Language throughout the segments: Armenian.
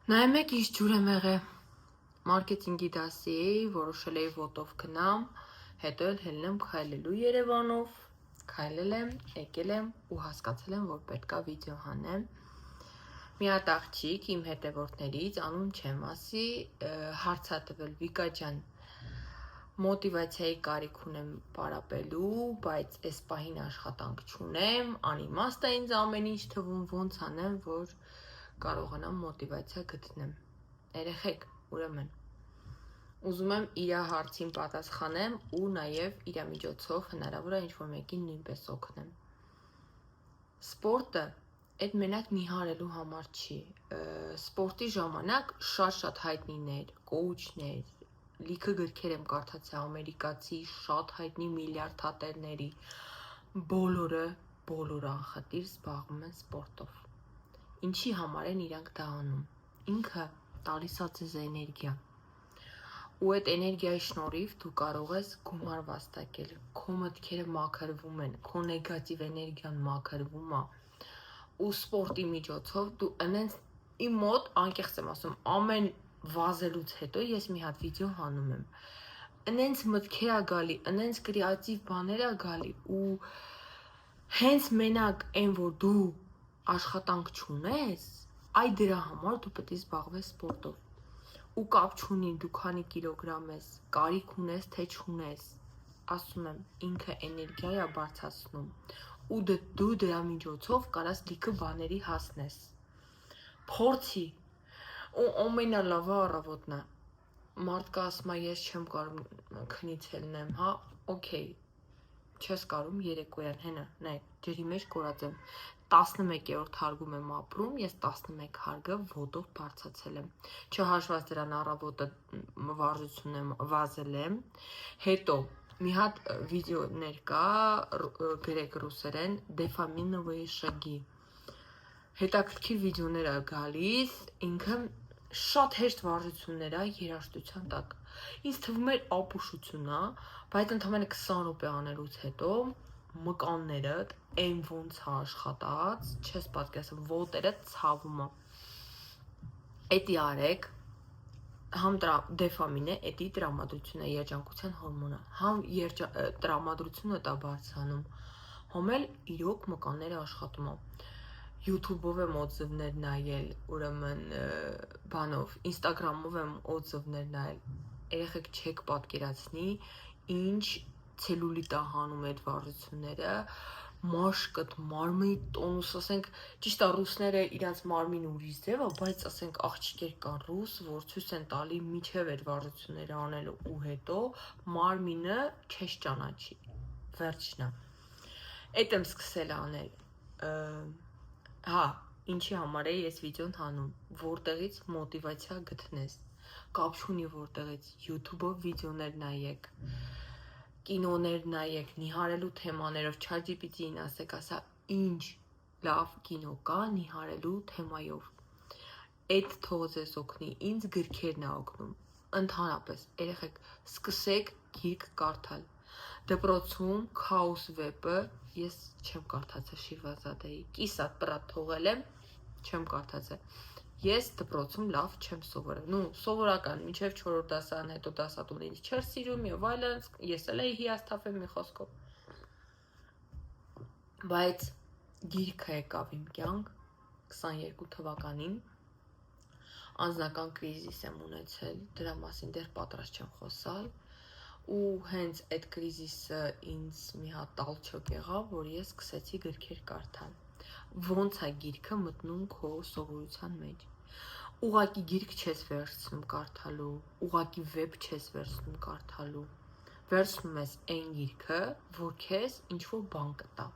Նայեք ինչ ջուր եմ եղել, մարքեթինգի դասի էի, որոշել էի ոտով գնամ, հետո էլ հելնեմ քայլելու Երևանով, քայլել եմ, եկել եմ ու հասկացել եմ, որ պետքա վիդեո հանեմ։ Մի հատ աղջիկ իմ հետևորդներից, անուն չեմ ասի, հարց ա տվել Վիկա ջան, մոտիվացիայի կարիք ունեմ պարապելու, բայց այս պահին աշխատանք չունեմ, անիմաստ է ինձ ամեն ինչ թվում, ոնց անեմ, որ կարողանամ մոտիվացիա գտնեմ։ Երեխեք, ուրեմն ուզում եմ իր հարցին պատասխանեմ ու նաև իր միջոցով հնարավոր է ինչ-որ մեկին նույնպես օգնեմ։ Սպորտը այդ մենակ նիհարելու համար չի։ Սպորտի ժամանակ շատ հայտնիներ, կոուչներ, լիքը գրքեր եմ կարդացել ամերիկացի շատ հայտնի միլիարդատերների, բոլորը անխտիր զբաղվում են սպորտով։ Ինչի համար են իրանք դա անում։ Ինքը տալիս է ձեզ էներգիա։ Ու այդ էներգիայի շնորհիվ դու կարող ես գումար վաստակել։ Քո մտքերը մաքրվում են, քո նեգատիվ էներգիան մաքրվում է։ Ու սպորտի միջոցով դու ինձ իմ մոտ անկեղծ եմ ասում, ամեն վազելուց հետո ես մի հատ վիդեո հանում եմ։ Ինձ մտքեր է գալի, ինձ կրեատիվ բաներ է գալի ու հենց մենակ այն որ դու աշխատանք չունես, այ դրա համար դու պետք է զբաղվես սպորտով։ Ու կապ չունի դու քանի կիլոգրամ ես, կարիք ունես թե չունես, ասում եմ, ինքը էներգիա է բարձրացնում ու դու դրա միջոցով կարաս լիքը բաների հասնես։ Փորձի ու ամենալավը առավոտն է։ Մարդկա ասում է ես չեմ կարող քնից ելնեմ, հա, օքեյ, չես կարում երեկոյան հենա, նայ, ջրի մեջ կորած եմ, 11-րդ հարգում եմ ապրում, ես 11 հարգը ոտով բարձացել եմ, չհաշված դրան առավոտը վարժություն եմ վազել եմ, հետո մի հատ վիդեոներ կա գրեք ռուսերեն դոֆամինովые շագի, հետաքրքիր վիդեոներ ա գալիս, ինքը շատ հեշտ վարժություններ ա երաժշտության տակ, ինձ թվում էր ապուշություն ա, բայց ընդամենը 20 րոպե անելուց հետո մկաններդ այն ոնց է աշխատած, չես պատկերացնում, ոտերը ցավում է։ Էդի արեք, համ դոֆամին է, էդի տրամադրությունը, երջանկության հորմոնը, համ տրամադրությունը դա բարձրանում, համ էլ իրոք մկանները աշխատում է։ YouTube-ով եմ օձվներ նայել, ուրեմն բանով, Instagram-ով եմ օձվներ նայել, երեխեք չեք պատկերացնի, ինչ ցելուլիտ է հանում այդ վարժությունները, մաշկդ, մարմնի տոնուս, ասենք, ճիշտ է ռուսները իրանց մարմին ուրիշ ձև է, բայց ասենք աղջիկեր կան ռուս, որ ցույց են տալի միջև այդ վարժությունները անելու ու հետո մարմինը չես ճանաչի, վերջն է։ Էդ եմ սկսել անել, հա, ինչի համար է ես վիդեոն հանում, որտեղից մոտիվացիա գտնես, կապ չունի որտեղից, YouTube-ով վիդեոներ նայեք, կինոներ նայեք, նիհարելու թեմաներով, ChatGPT-ին ասեք, ասա ինչ լավ կինո կա նիհարելու թեմայով, այդ թող ձեզ օգնի, ինձ գրքերն ա օգնում, ընդհանրապես, երեխեք, սկսեք գիրք կարդալ, դպրոցում Քաոս վեպը ես չեմ կարդացել Շիրվազադեի, կիսատ պրատ թողել եմ, չեմ կարդացել, ես դպրոցում լավ չեմ սովորել, նու սովորական, մինչև 4-րդ դասարան, հետո դասատուն ինձ չէր սիրում եւ այլն, ես էլ էի հիասթափել մի խոսքով, բայց գիրքը եկավ իմ կյանք 22 թվականին, անձնական կրիզիս եմ ունեցել, դրա մասին դեռ պատրաստ չեմ խոսալ, ու հենց այդ կրիզիսը ինձ մի հատ տալչոկ եղավ, որ ես սկսեցի գրքեր կարդալ, ոնց է գիրքը մտնում քո սովորության մեջ, ուղակի գիրք չես վերցնում կարդալու, ուղակի վեպ չես վերցնում կարդալու, վերցնում ես այն գիրքը, որ քեզ ինչ-որ բան կտա,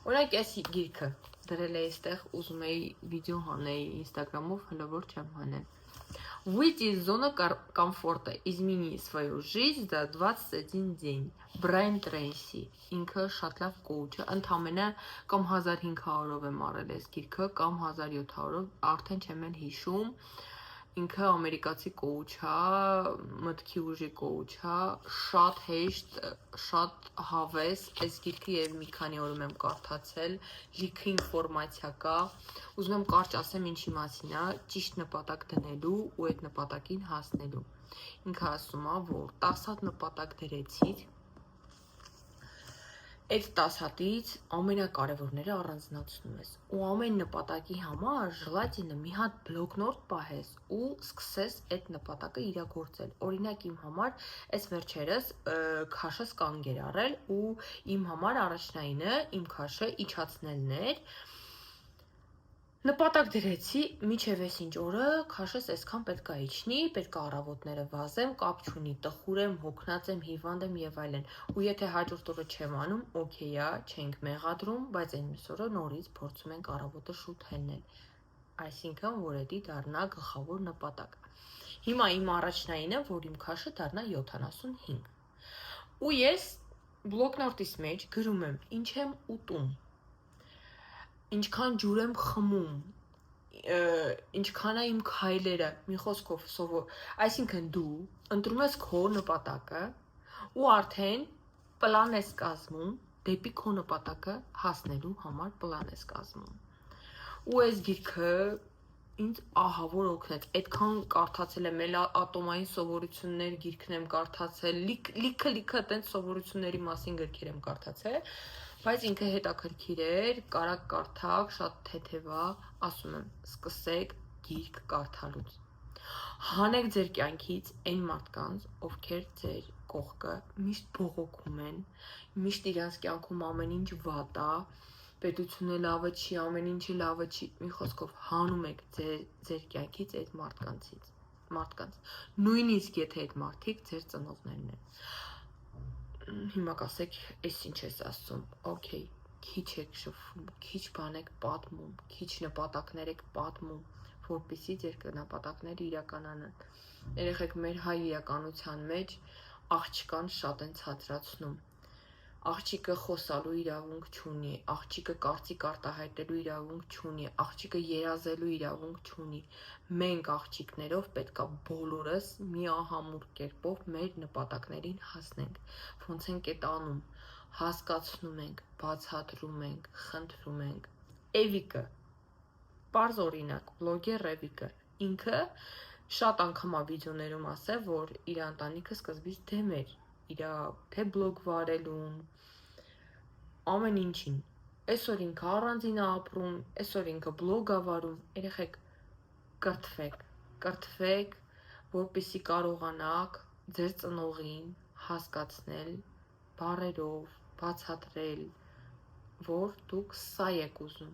օրինակ ես գիրքը դրել էի այստեղ, ուզում էի վիդեո հանեի Instagram-ով, հələ որ չեմ հանել, Выйти из зоны комфорта, измени свою жизнь за 21 день, Բրայան Տրեյսի, ինքը շատ լավ կոուչ է, ընդամենը կամ 1500-ով եմ արել ես գիրքը, կամ 1700-ով, արդեն չեմ էլ հիշում, ինքը ամերիկացի կոուչ է, մտքի ուժի կոուչ է, շատ հեշտ, շատ հավես, այս գիրքը եւ մի քանի օրում եմ կարդացել, լիքը ինֆորմացիա կա, ուզում եմ կարճ ասեմ ինչի մասին է, ճիշտ նպատակ դնելու ու այդ նպատակին հասնելու։ Ինքը ասում է, որ 10 հատ նպատակ դրեցիր, այդ 10 հատից ամենակարևորները առանձնացնում ես ու ամեն նպատակի համար желательно մի հատ բլոկնոտ պահես ու սկսես այդ նպատակը իրագործել։ Օրինակ իմ համար այս վերջերս քաշս կանգ էր առել ու իմ համար առաջնայինը իմ քաշը իջացնելն էր։ Նպատակ դրեցի, միջև այսինչ օրը քաշս այսքան պետք է իջնի, պետք է առավոտները վազեմ, կապ չունի, տխուր եմ, հոգնած եմ, հիվանդ եմ եւ այլն։ Ու եթե հաջորդ օրը չեմ անում, օքեյ է, չենք մեղադրում, բայց այն մյուս օրը նորից փորձում ենք առավոտը շուտ հելնել։ Այսինքն, որ դա դառնա գլխավոր նպատակ։ Հիմա իմ առաջնայինը, որ իմ քաշը դառնա 75։ Ու ես բլոկնոտիս մեջ գրում եմ, ինչ եմ ուտում, ինչքան ջուր եմ խմում, ինչքան է իմ քայլերը, մի խոսքով այսինքն դու ընտրում ես քո նպատակը ու արդեն պլան ես կազմում, դեպի քո նպատակը հասնելու համար պլան ես կազմում։ Ու այս գիրքը ինձ ահա որ օգնեց, այդքան կարդացել եմ, էլ ատոմային սովորություններ գիրքն եմ կարդացել, լիքը այտենց սովորությունների մասին գրքեր եմ կարդացել, բայց ինքը հետաքրքիր էր, կարակ կարդակ, շատ թեթև է, ասում եմ, սկսեք գիրք կարդալուց։ Հանեք ձեր կյանքից այն մարդկանց, ովքեր ձեր կողքը միշտ բողոքում են, միշտ իրանց կյանքում ամեն ինչ վատ է, պետությունը լավը չի, ամեն ինչը լավը չի, մի խոսքով հանում եք ձեր կյանքից այդ մարդկանց, նույնիսկ եթե այդ մարդիկ ձեր ծնողներն են։ Հիմա կասեք, այս ինչ ես ասում, օքեյ, քիչ եք շփվում, քիչ բան եք պատմում, քիչ նպատակներ եք պատմում, որպեսզի ձեր նպատակները իրականանան։ Երեխեք, մեր հայ իրականության մեջ աղջկան շատ են ցածրացնում։ Աղջիկը խոսալու իրավունք չունի, աղջիկը կարծիք արտահայտելու իրավունք չունի, աղջիկը երազելու իրավունք չունի։ Մենք աղջիկներով պետքա բոլորս միահամուռ կերպով մեր նպատակներին հասնենք։ Ոնց ենք այդ անում, հասկացնում ենք, բացատրում ենք, խնդրում ենք։ Էվիկը, պարզ օրինակ, բլոգեր Էվիկը, ինքը շատ անգամ է վիդեոներում ասել, որ իր ընտանիքը սկզբից դեմ էր իր թե բլոգ վարելուն, ամեն ինչին։ Այսօր ինքը առանձին է ապրում, այսօր ինքը բլոգ է վարում, երեխեք, կրթվեք, որպեսզի կարողանաք ձեր ծնողին հասկացնել բառերով, բացատրել, որ դուք սա եք ուզում։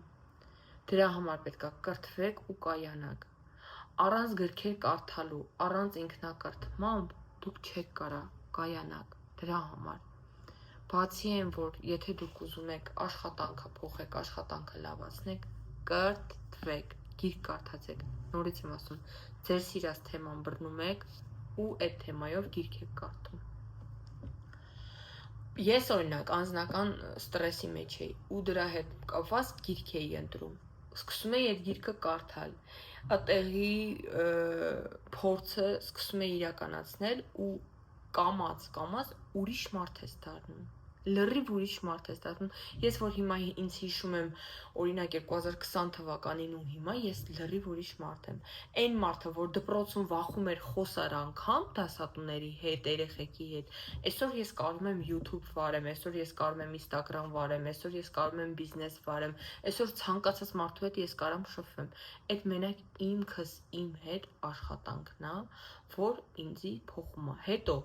Դրա համար պետքա կրթվեք ու կայանաք։ Առանց գրքեր կարդալու, առանց ինքնակրթմամբ դուք չեք կարա կայանաք, դրա համար։ Բացի այն, որ եթե դուք ուզում եք աշխատանքը փոխեք, աշխատանքը լավացնեք, կրթվեք, գիրք կարդացեք, նորից եմ ասում, ձեր սիրած թեման բռնում եք ու այդ թեմայով գիրք եք կարդում։ Ես օրինակ անձնական ստրեսի մեջ էի ու դրա հետ կապված գիրք էի ընտրում։ Սկսում էի այդ գիրքը կարդալ, այդտեղի փորձը սկսում էի իրականացնել ու կամած ուրիշ մարդ ես դառնում, լրիվ ուրիշ մարդ ես դառնում։ Ես որ հիմա ինձ հիշում եմ, օրինակ 2020 թվականին ու հիմա ես լրիվ ուրիշ մարդ եմ։ Այն մարդը, որ դպրոցում վախում էր խոսար անգամ դասատուների հետ, երեխեքի հետ, այսօր ես կարում եմ YouTube վարեմ, այսօր ես կարում եմ Instagram վարեմ, այսօր ես կարում եմ բիզնես վարեմ, այսօր ցանկացած մարդու հետ ես կարամ շփվեմ։ Այդ մենակ ինքս իմ հետ աշխատանքն է, որ ինձի փոխում է։ Հետո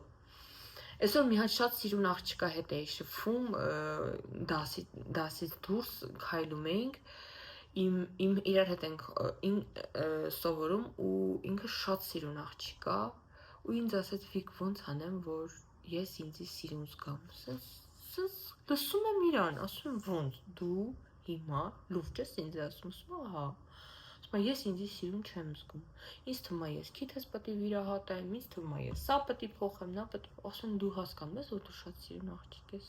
այսօր մի հատ շատ սիրուն աղջկա հետ էի շփվում, դասից դուրս քայլում էինք, իրար հետ ենք սովորում ու ինքը շատ սիրուն աղջկա ու ինձ ասեց Վիկ ոնց անեմ, որ ես ինձի սիրուն զգամ։ Լսում եմ իրան, ասում եմ ոնց, դու հիմա լուրջ ես ինձ ասում, ահա։ Ես ինձի սիրուն չեմ զգում, ինձ թվում է ես քիթս պետք է վիրահատեմ, ինձ թվում է ես սա պետք է փոխեմ, նա պետք է, ասում դու հասկանում ես, որ դու շատ սիրուն աղջիկ ես,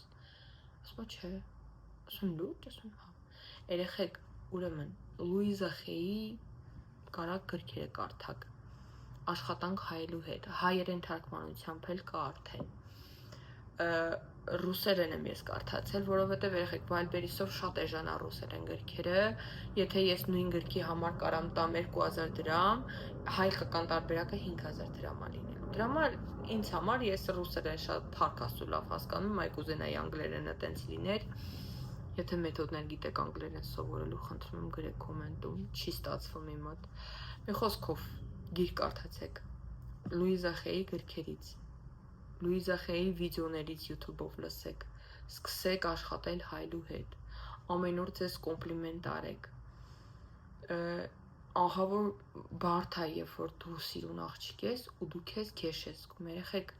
ասում չէ, ասում լուրջ, ասում հա։ Երեխեք, ուրեմն Լուիզա Խեյի կարակ գրքերը կարդաք, աշխատանք հայելու հետ, հայերեն թարգմանությամբ էլ կա արդեն, ռուսերեն եմ ես կարդացել, որովհետև երեխեք Վայլբերիսով շատ էժան է ռուսերեն գրքերը, եթե ես նույն գրքի համար կարամ տամ 2000 դրամ, հայկական տարբերակը 5000 դրամ է լինելու, դրա համար ինձ համար ես ռուսերեն շատ փառքաստու լավ հասկանում, այ կուզենայի անգլերենը տենց լիներ, եթե մեթոդներ գիտեք անգլերեն սովորելու, խնդրում եմ գրեք կոմենտում, չի ստացվում իմ մոտ, մի խոսքով գիրք կարդացեք, Լուիզա Խեյի գրքերից, Լուիզա Խեյի վիդեոներից YouTube-ով լսեք, սկսեք աշխատել հայելու հետ, ամեն օր ձեզ կոմպլիմենտ արեք, ահա որ բարդ է, երբ որ դու սիրուն աղջիկ ես ու դու քեզ քեշ ես զգում, երեխեք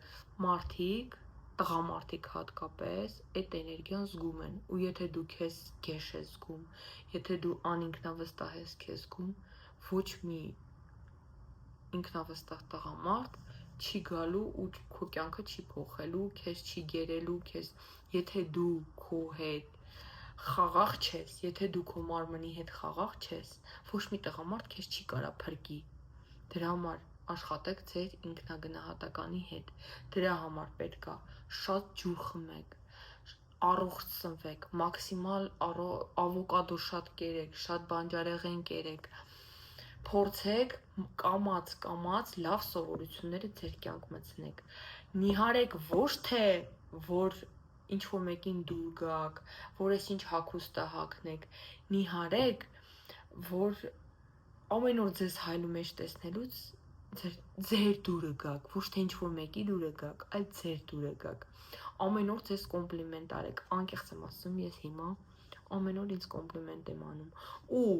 մարդիկ, տղամարդիկ հատկապես, այդ էներգիան զգում են, ու եթե դու քեզ քեշ ես զգում, եթե դու անինքնավստահ ես քեզ զգում, ոչ մի ինքնավստահ տղամարդ չի գալու ու քո կյանքը չի փոխելու, քեզ չի գերելու, քեզ, եթե դու քո հետ խաղաղ չես, եթե դու քո մարմնի հետ խաղաղ չես, ոչ մի տղամարդ քեզ չի կարա փրկի, դրա համար աշխատեք ձեր ինքնագնահատականի հետ, դրա համար պետք է շատ ջուր խմեք, առողջ սնվեք, մաքսիմալ ավոկադո շատ կերեք, շատ բանջարեղեն կերեք, փորձեք կամաց լավ սովորությունները ձեր կյանք մտցնեք, նիհարեք ոչ թե, որ ինչ-որ մեկին դուր գաք, որ ես ինչ հագուստը հագնեք, նիհարեք, որ ամեն օր ձեզ հայլու մեջ տեսնելուց ձեր դուրը գաք, ոչ թե ինչ-որ մեկի դուրը գաք, այլ ձեր դուրը գաք, ամեն օր ձեզ կոմպլիմենտ արեք, անկեղծ եմ ասում, ես հիմա ամեն օր ինձ կոմպլիմենտ եմ անում, ու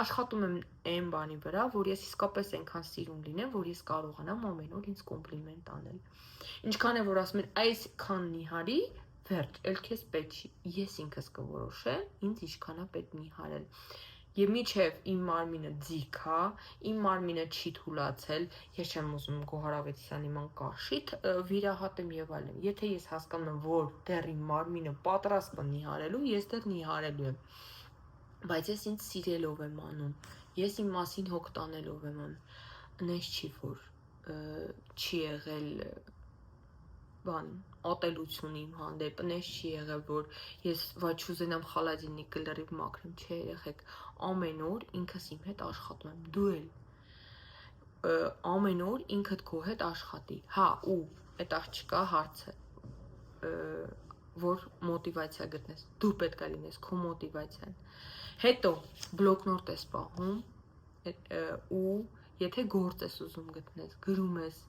աշխատում եմ այն բանի վրա, որ ես իսկապես այնքան սիրուն լինեմ, որ ես կարողանամ ամեն օր ինձ կոմպլիմենտ անել, ինչքան է, որ ասում են, այսքան նիհարի, վերջ, էլ քեզ պետք չի, ես ինքս կորոշեմ, ինձ ինչքան է պետք նիհարել, եւ մինչեւ իմ մարմինը ձիգ է, իմ մարմինը չի թուլացել, ես չեմ ուզում Գոհար Ավետիսյանի ման կաշի վիրահատեմ եւ այլն, եթե ես հասկանում եմ, որ դեռ իմ մարմինը պատրաստ է նիհարելու, ես դեռ նիհարելու եմ, բայց ես ինձ սիրելով եմ անում, ես իմ մասին հոգ տանելով եմ անում, նես չի, որ չի եղել ատելություն իմ հանդեպ, նես չի եղել, որ ես վայ չուզենամ խալադիննիկը լրիվ մաքրեմ, չէ երեխեք, ամեն օր ինքս իմ հետ աշխատում եմ, դու էլ ամեն օր ինքդ քո հետ աշխատի, հա, ու այդ աղջկա հարցը, որ մոտիվացիա գտնես, դու պետք է լինես քո մոտիվացիան, հետո բլոկնոտ ես պահում, ու եթե գործ ես ուզում գտնես, գրում ես,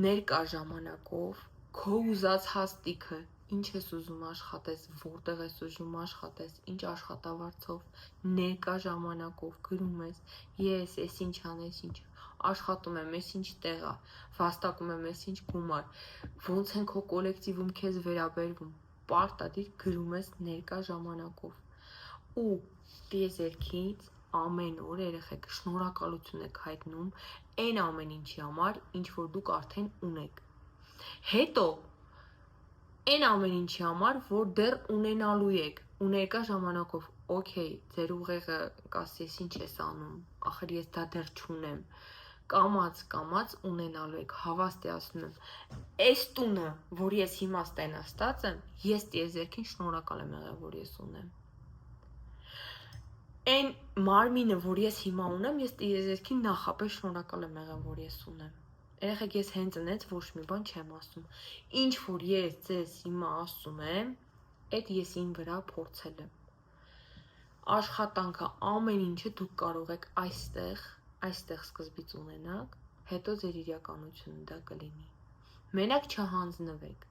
ներկա ժամանակով քո ուզած հաստիքը, ինչ ես ուզում աշխատես, որտեղ ես ուզում աշխատես, ինչ աշխատավարձով, ներկա ժամանակով գրում ես ինչ անես, ինչ աշխատում եմ, ես ինչ տեղ է, վաստակում եմ, ես ինչ գումար, ոնց են քո կոլեկտիվում քեզ վերաբերվում, պարտադիր գրում ես ներկա ժամանակով, ու տիեզերքից ամեն օր երեխեք շնորհակալություն եք հայտնում այն ամեն ինչի համար, ինչ որ դուք արդեն ունեք, հետո այն ամեն ինչի համար, որ դեռ ունենալու եք, ու ներկա ժամանակով, օքեյ, ձեր ուղեղը կասի, ես ինչ ես անում, ախր ես դա դեռ չունեմ, կամաց ունենալու եք, հավաստիացնում եմ, այս տունը, որ ես հիմա ստենաստած եմ, ես տիեզերքին շնորհակալ եմ եղել, որ ես ունեմ, այն մարմինը, որ ես հիմա ունեմ, ես տիեզերքին նախապես շնորհակալ եմ եղել, որ ես ունեմ, երեխեք ես հենց այնց ոչ մի բան չեմ ասում, ինչ որ ես ձեզ հիմա ասում եմ, այդ ես իմ վրա փորձել եմ, աշխատանքը ամեն ինչը դուք կարող եք այստեղ սկզբից ունենաք, հետո ձեր իրականությունը դա կլինի, մենակ չհանձնվեք,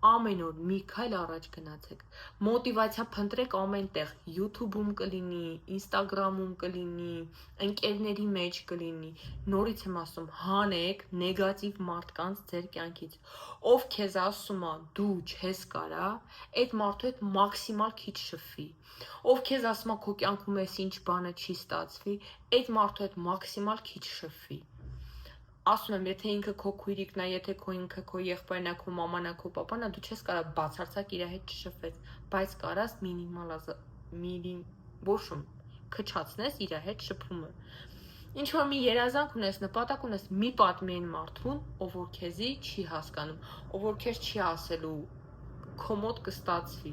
ամեն օր մի քայլ առաջ գնացեք, մոտիվացիա փնտրեք ամենտեղ, YouTube-ում կլինի, Instagram-ում կլինի, ընկերների մեջ կլինի, նորից եմ ասում, հանեք նեգատիվ մարդկանց ձեր կյանքից, ով քեզ ասում է դու չես կարա, այդ մարդու հետ մաքսիմալ քիչ շփվի, ով քեզ ասում է քո կյանքում էս ինչ բանը չի ստացվի, այդ մարդու հետ մաքսիմալ քիչ շփվի, ասում եմ, եթե ինքը քո քույրիկն է, եթե ինքը քո եղբայրն է, քո մաման է, քո պապան է, դու չես կարա բացարձակ իր հետ չշփվես, բայց կարաս քչացնես իր հետ շփումը, Ինչ որ մի երազանք ունես, նպատակ ունես, մի պատմի այն մարդուն, ով որ քեզի չի հասկանում, ով որ քեզ չի ասելու քո մոտ կստացվի։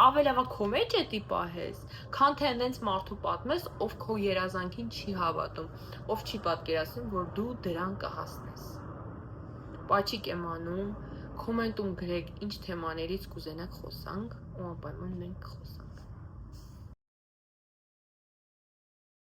Ավելավա քո մեջ է տիպահես, քան թե այնց մարդու պատմես, ով քո երազանքին չի հավատում, ով չի պատկերացնում, որ դու դրան կհասնես։ Պաչիկ եմ անում, կոմենտում գրեք ինչ թեմաներից կուզենաք խոսանք, ու անպայման մենք խոսանք։